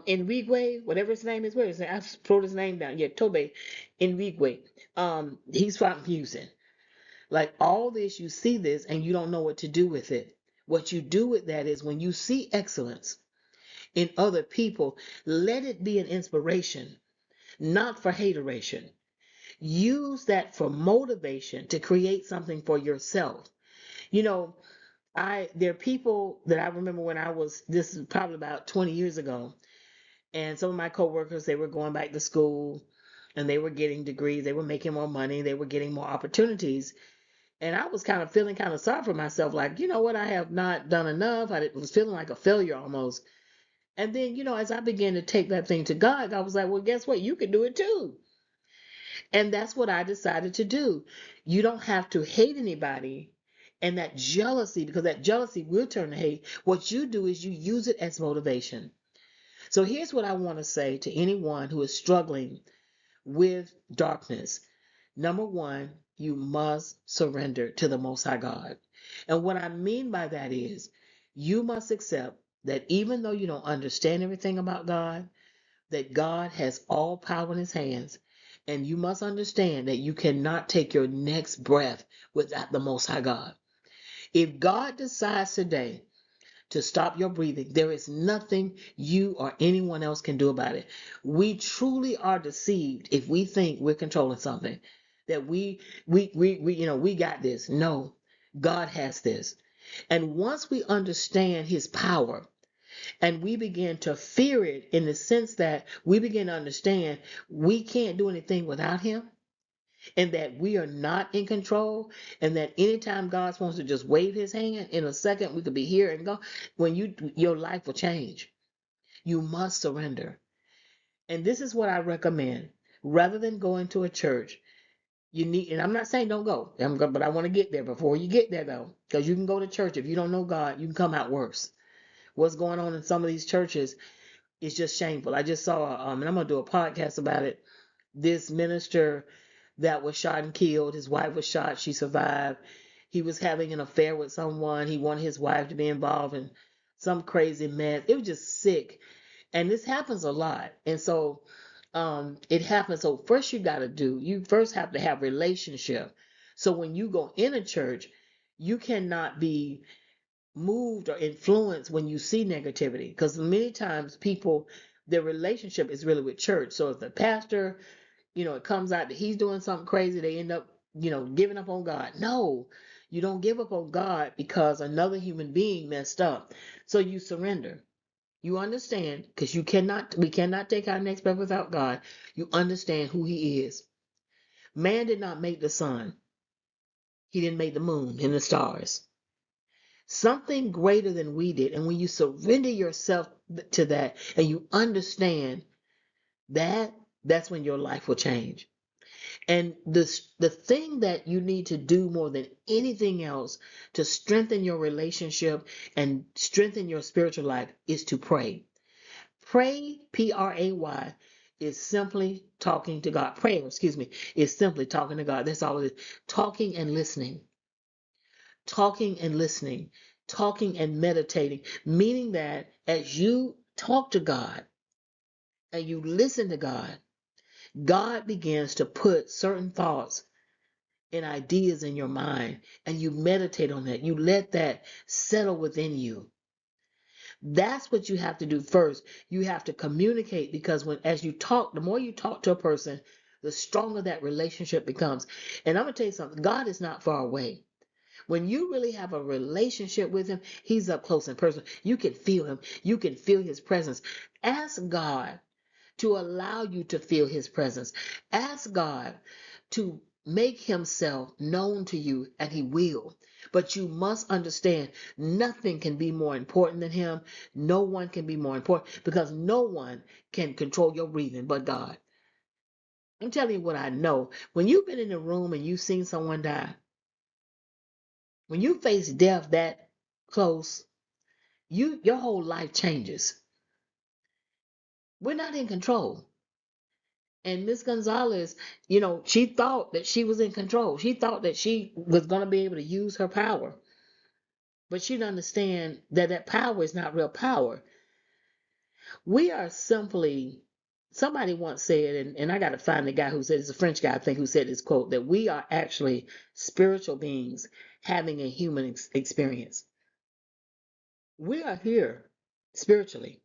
Enrique, whatever his name is. Where is it? I wrote his name down. Yeah, Tobe Enrique. He's from Houston. Like all this, you see this and you don't know what to do with it. What you do with that is when you see excellence in other people, let it be an inspiration, not for hateration. Use that for motivation to create something for yourself. You know, there are people that I remember when this is probably about 20 years ago, and some of my coworkers, they were going back to school and they were getting degrees, they were making more money, they were getting more opportunities. And I was kind of feeling kind of sorry for myself, like, you know what, I have not done enough. I was feeling like a failure almost. And then, as I began to take that thing to God, I was like, well, guess what? You can do it too. And that's what I decided to do. You don't have to hate anybody. And that jealousy, because that jealousy will turn to hate, what you do is you use it as motivation. So here's what I want to say to anyone who is struggling with darkness. Number one, you must surrender to the Most High God. And what I mean by that is you must accept that even though you don't understand everything about God, that God has all power in his hands. And you must understand that you cannot take your next breath without the Most High God. If God decides today to stop your breathing, there is nothing you or anyone else can do about it. We truly are deceived if we think we're controlling something, that we got this. No, God has this. And once we understand his power and we begin to fear it in the sense that we begin to understand we can't do anything without him, and that we are not in control, and that anytime God wants to just wave his hand in a second, we could be here and go. When your life will change. You must surrender. And this is what I recommend. Rather than going to a church, you need, and I'm not saying don't go, but I want to get there. Before you get there though, because you can go to church, if you don't know God, you can come out worse. What's going on in some of these churches is just shameful. I just saw, and I'm gonna do a podcast about it. This minister that was shot and killed. His wife was shot. She survived. He was having an affair with someone. He wanted his wife to be involved in some crazy mess. It was just sick. And this happens a lot. And so it happens. So first you first have to have relationship. So when you go in a church, you cannot be moved or influenced when you see negativity. Because many times people, their relationship is really with church. So if the pastor, it comes out that he's doing something crazy, they end up, giving up on God. No, you don't give up on God because another human being messed up. So you surrender. You understand, because we cannot take our next breath without God. You understand who he is. Man did not make the sun. He didn't make the moon and the stars. Something greater than we did. And when you surrender yourself to that and you understand that, that's when your life will change. And the thing that you need to do more than anything else to strengthen your relationship and strengthen your spiritual life is to pray. Pray, Pray, is simply talking to God. Prayer, excuse me, is simply talking to God. That's all it is. Talking and listening. Talking and listening. Talking and meditating. Meaning that as you talk to God and you listen to God, God begins to put certain thoughts and ideas in your mind, and you meditate on that. You let that settle within you. That's what you have to do first. You have to communicate, because as you talk, the more you talk to a person, the stronger that relationship becomes. And I'm going to tell you something. God is not far away. When you really have a relationship with him, he's up close and personal. You can feel him. You can feel his presence. Ask God to allow you to feel his presence. Ask God to make himself known to you, and he will. But you must understand nothing can be more important than him. No one can be more important, because no one can control your breathing but God. I'm telling you what I know. When you've been in a room and you've seen someone die, when you face death that close, your whole life changes. We're not in control. And Miss Gonzalez, she thought that she was in control. She thought that she was going to be able to use her power. But she didn't understand that that power is not real power. We are simply Somebody once said, and I got to find the guy who said, it's a French guy, I think, who said this quote, that we are actually spiritual beings having a human experience. We are here spiritually.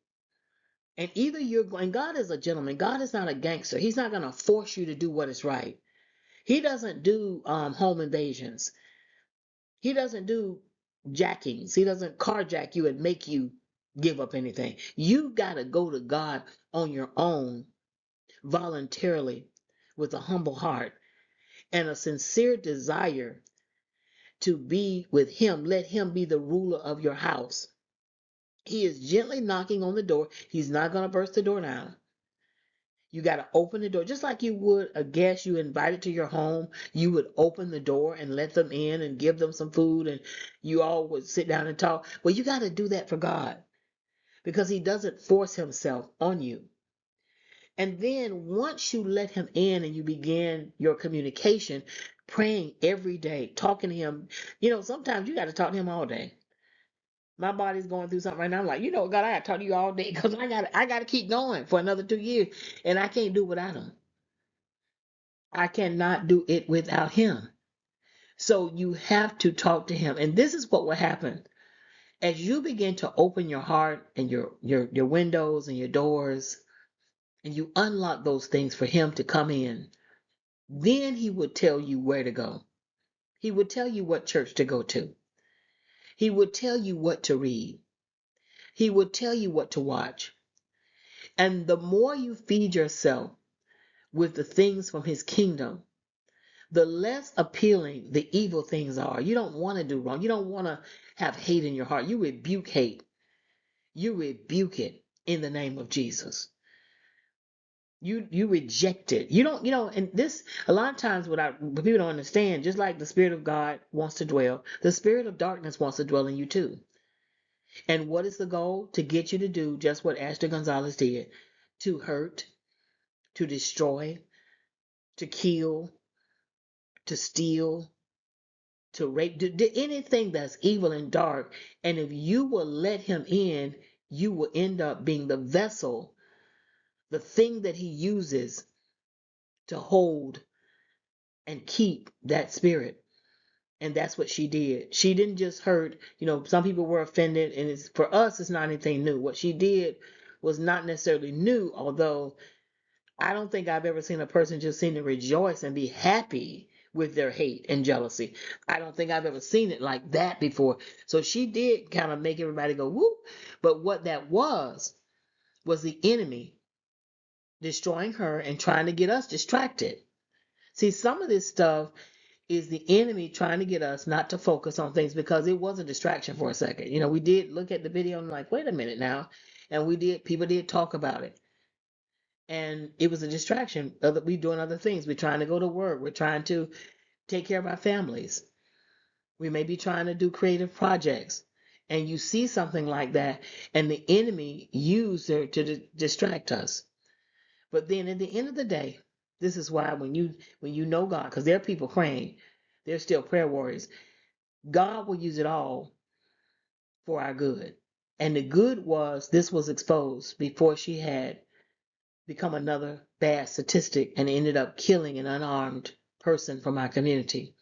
And either you're going, God is a gentleman. God is not a gangster. He's not going to force you to do what is right. He doesn't do home invasions. He doesn't do jackings. He doesn't carjack you and make you give up anything. You got to go to God on your own voluntarily with a humble heart and a sincere desire to be with Him. Let Him be the ruler of your house. He is gently knocking on the door. He's not going to burst the door down. You got to open the door just like you would a guest you invited to your home. You would open the door and let them in and give them some food, and you all would sit down and talk. Well, you got to do that for God because He doesn't force Himself on you. And then once you let Him in and you begin your communication, praying every day, talking to Him, sometimes you got to talk to Him all day. My body's going through something right now. I'm like, God, I got to talk to you all day because I got to keep going for another 2 years, and I can't do without Him. I cannot do it without Him. So you have to talk to Him. And this is what will happen. As you begin to open your heart and your windows and your doors, and you unlock those things for Him to come in, then He would tell you where to go. He would tell you what church to go to. He would tell you what to read. He would tell you what to watch. And the more you feed yourself with the things from His kingdom, the less appealing the evil things are. You don't want to do wrong. You don't want to have hate in your heart. You rebuke hate. You rebuke it in the name of Jesus. You reject it. You don't, and this a lot of times what people don't understand, just like the Spirit of God wants to dwell, the spirit of darkness wants to dwell in you too. And what is the goal? To get you to do just what Ashley Gonzalez did: to hurt, to destroy, to kill, to steal, to rape, do anything that's evil and dark. And if you will let Him in, you will end up being the vessel, the thing that He uses to hold and keep that spirit. And that's what she did. She didn't just hurt, some people were offended, and for us, it's not anything new. What she did was not necessarily new, although I don't think I've ever seen a person just seem to rejoice and be happy with their hate and jealousy. I don't think I've ever seen it like that before. So she did kind of make everybody go, whoop. But what that was the enemy destroying her and trying to get us distracted. See, some of this stuff is the enemy trying to get us not to focus on things because it was a distraction for a second. We did look at the video and like, wait a minute now. And people did talk about it. And it was a distraction. We doing other things. We're trying to go to work. We're trying to take care of our families. We may be trying to do creative projects. And you see something like that, and the enemy used it to distract us. But then at the end of the day, this is why when you know God, because there are people praying, they're still prayer warriors. God will use it all for our good. And the good was this was exposed before she had become another bad statistic and ended up killing an unarmed person from our community.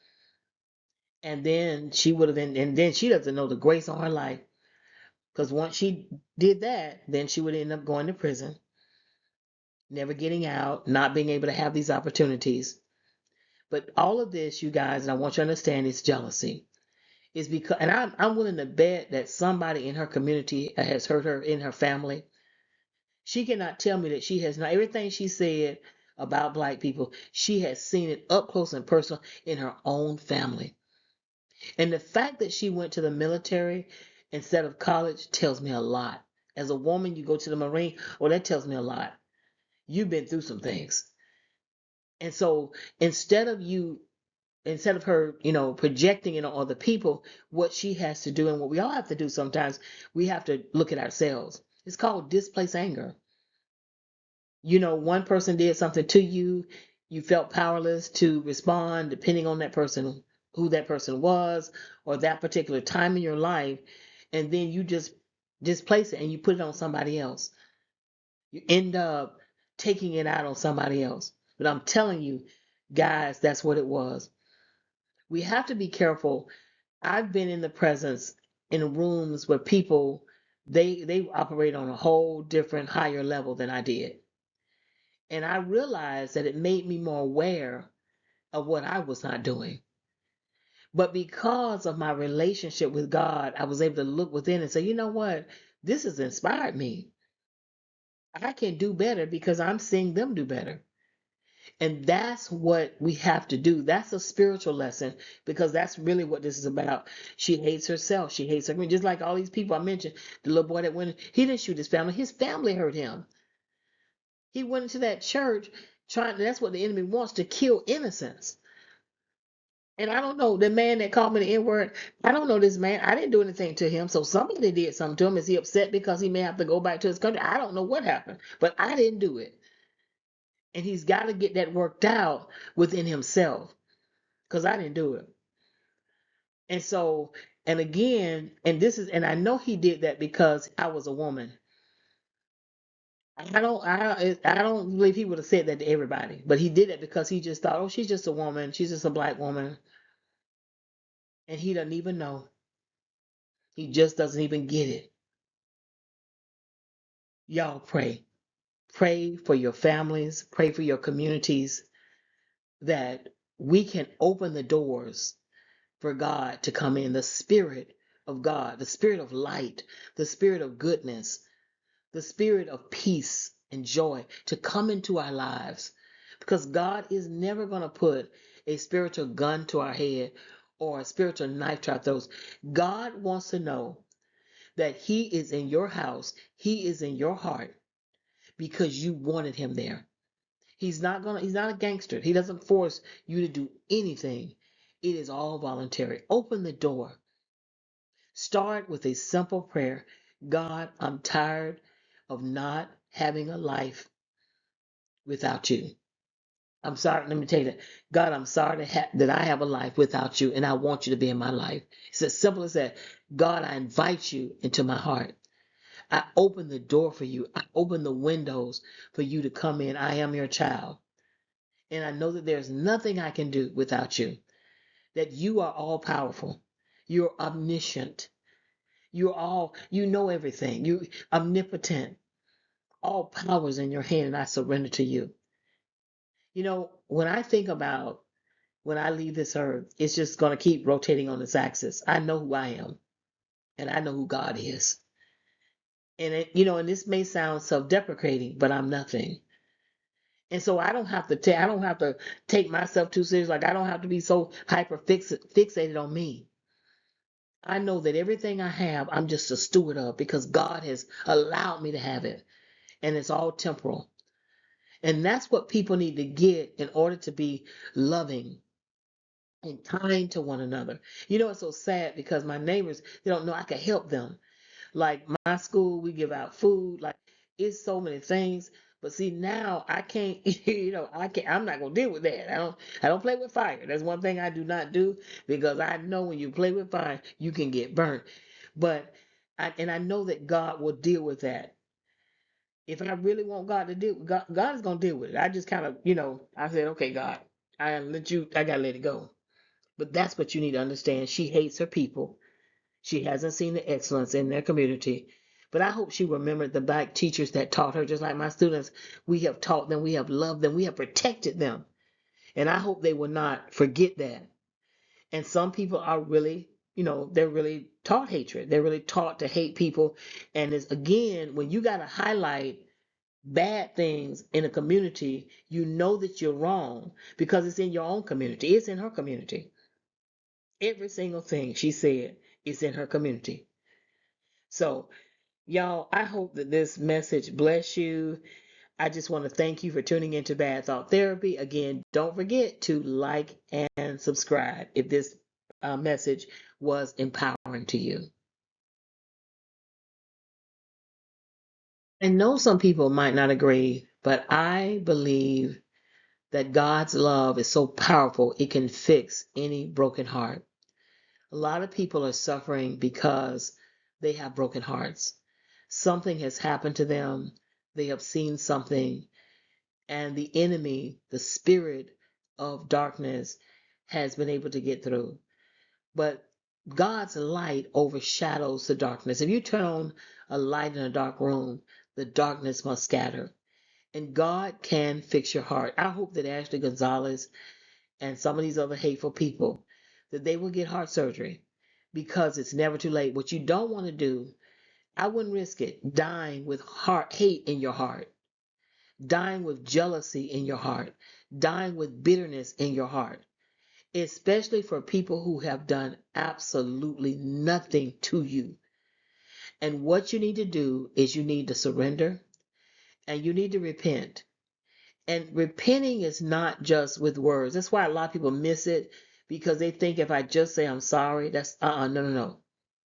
And then she would have been, and then she doesn't know the grace on her life. Because once she did that, then she would end up going to prison, never getting out, not being able to have these opportunities. But all of this, you guys, and I want you to understand, is jealousy. Is because, and I'm willing to bet that somebody in her community has hurt her in her family. She cannot tell me that she has not, everything she said about Black people, she has seen it up close and personal in her own family. And the fact that she went to the military instead of college tells me a lot. As a woman, you go to the Marine, well, that tells me a lot. You've been through some things. And so instead of her, projecting it on other people, what she has to do and what we all have to do sometimes, we have to look at ourselves. It's called displaced anger. One person did something to you, you felt powerless to respond depending on that person, who that person was, or that particular time in your life, and then you just displace it and you put it on somebody else. You end up taking it out on somebody else. But I'm telling you, guys, that's what it was. We have to be careful. I've been in the presence in rooms where people they operate on a whole different higher level than I did. And I realized that it made me more aware of what I was not doing. But because of my relationship with God, I was able to look within and say, you know what? This has inspired me. I can do better because I'm seeing them do better. And that's what we have to do. That's a spiritual lesson because that's really what this is about. She hates herself. She hates her. I mean, just like all these people I mentioned, the little boy that went, he didn't shoot his family hurt him. He went into that church trying, that's what the enemy wants to kill innocence. And I don't know, the man that called me the N word, I don't know this man. I didn't do anything to him. So somebody did something to him. Is he upset because he may have to go back to his country? I don't know what happened, but I didn't do it. And he's got to get that worked out within himself because I didn't do it. And so, and again, and I know he did that because I was a woman. I don't believe he would have said that to everybody, but he did it because he just thought, oh, she's just a woman. She's just a black woman. And he doesn't even know. He just doesn't even get it. Y'all pray. Pray for your families, pray for your communities that we can open the doors for God to come in. The Spirit of God, the Spirit of light, the Spirit of goodness, the Spirit of peace and joy to come into our lives. Because God is never going to put a spiritual gun to our head or a spiritual knife to our throats. God wants to know that He is in your house, He is in your heart because you wanted Him there. He's not a gangster. He doesn't force you to do anything. It is all voluntary. Open the door. Start with a simple prayer. God, I'm tired of not having a life without you. I'm sorry, let me tell you that. God, I'm sorry that I have a life without you and I want you to be in my life. It's as simple as that. God, I invite you into my heart. I open the door for you. I open the windows for you to come in. I am your child. And I know that there's nothing I can do without you, that you are all powerful. You're omniscient. You know everything. You omnipotent. All powers in your hand, and I surrender to you. You know, when I think about when I leave this earth, it's just going to keep rotating on its axis. I know who I am, and I know who God is. And this may sound self-deprecating, but I'm nothing. And so I don't have to take myself too serious. Like I don't have to be so fixated on me. I know that everything I have, I'm just a steward of because God has allowed me to have it. And it's all temporal. And that's what people need to get in order to be loving and kind to one another. It's so sad because my neighbors, they don't know I can help them. Like my school, we give out food. Like it's so many things. But see now I can't, I'm not gonna deal with that. I don't play with fire. That's one thing I do not do because I know when you play with fire, you can get burnt. But I know that God will deal with that. If I really want God to deal, God is gonna deal with it. I just kind of, I said, okay, God, I gotta let it go. But that's what you need to understand. She hates her people. She hasn't seen the excellence in their community. But I hope she remembered the black teachers that taught her, just like my students. We have taught them, we have loved them, we have protected them. And I hope they will not forget that. And some people are really, they're really taught hatred. They're really taught to hate people. And it's again, when you got to highlight bad things in a community, you know that you're wrong because it's in your own community. It's in her community. Every single thing she said is in her community. So, y'all, I hope that this message bless you. I just want to thank you for tuning into Bad Thought Therapy. Again, don't forget to like and subscribe if this message was empowering to you. I know some people might not agree, but I believe that God's love is so powerful it can fix any broken heart. A lot of people are suffering because they have broken hearts. Something has happened to them. They have seen something and the enemy, the spirit of darkness, has been able to get through. But God's light overshadows the darkness. If you turn on a light in a dark room, the darkness must scatter. And God can fix your heart. I hope that Ashley Gonzalez and some of these other hateful people, that they will get heart surgery, because it's never too late. What you don't want to do, I wouldn't risk it, dying with hate in your heart, dying with jealousy in your heart, dying with bitterness in your heart, especially for people who have done absolutely nothing to you. And what you need to do is you need to surrender and you need to repent. And repenting is not just with words. That's why a lot of people miss it, because they think if I just say I'm sorry, that's no, no, no.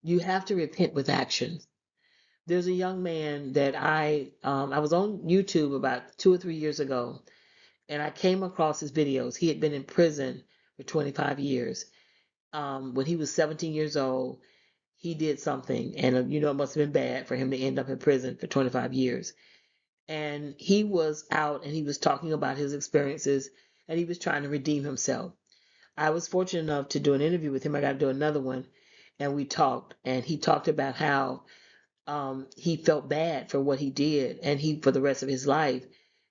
You have to repent with action. There's a young man that I was on YouTube about 2 or 3 years ago, and I came across his videos. He had been in prison for 25 years. When he was 17 years old, he did something, and it must have been bad for him to end up in prison for 25 years. And he was out and he was talking about his experiences and he was trying to redeem himself. I was fortunate enough to do an interview with him. I got to do another one, and we talked, and he talked about how he felt bad for what he did, and he, for the rest of his life,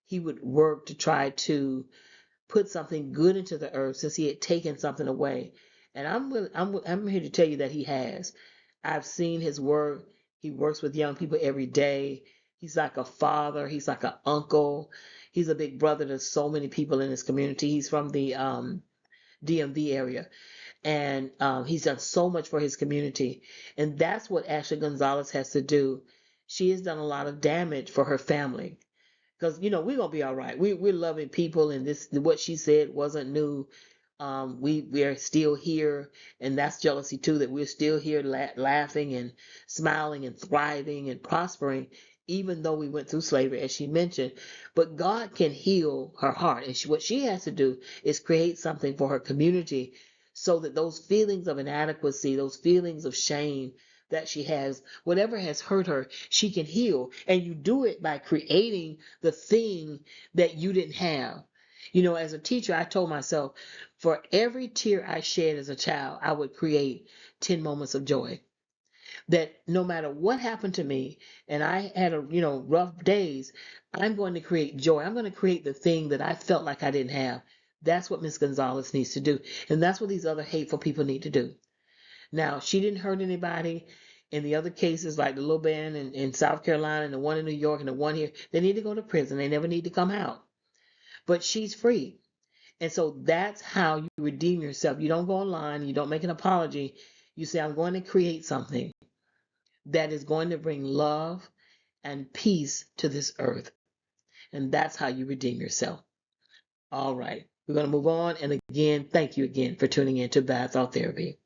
he would work to try to put something good into the earth since he had taken something away. And I'm here to tell you that he has. I've seen his work. He works with young people every day. He's like a father. He's like an uncle. He's a big brother to so many people in his community. He's from the DMV area, and he's done so much for his community. And that's what Ashley Gonzalez has to do. She has done a lot of damage for her family, because we're gonna be all right. We're loving people, and this, what she said, wasn't new. We are still here, and that's jealousy too. That we're still here, laughing and smiling and thriving and prospering, even though we went through slavery, as she mentioned. But God can heal her heart, and what she has to do is create something for her community, so that those feelings of inadequacy, those feelings of shame that she has, whatever has hurt her, she can heal. And you do it by creating the thing that you didn't have. As a teacher, I told myself, for every tear I shed as a child, I would create 10 moments of joy. That no matter what happened to me, and I had rough days, I'm going to create joy. I'm going to create the thing that I felt like I didn't have. That's what Miss Gonzalez needs to do. And that's what these other hateful people need to do. Now, she didn't hurt anybody. In the other cases, like the little band in South Carolina and the one in New York and the one here, they need to go to prison. They never need to come out. But she's free. And so that's how you redeem yourself. You don't go online, you don't make an apology. You say, I'm going to create something that is going to bring love and peace to this earth. And that's how you redeem yourself. All right. We're going to move on. And again, thank you again for tuning in to Bath Thought Therapy.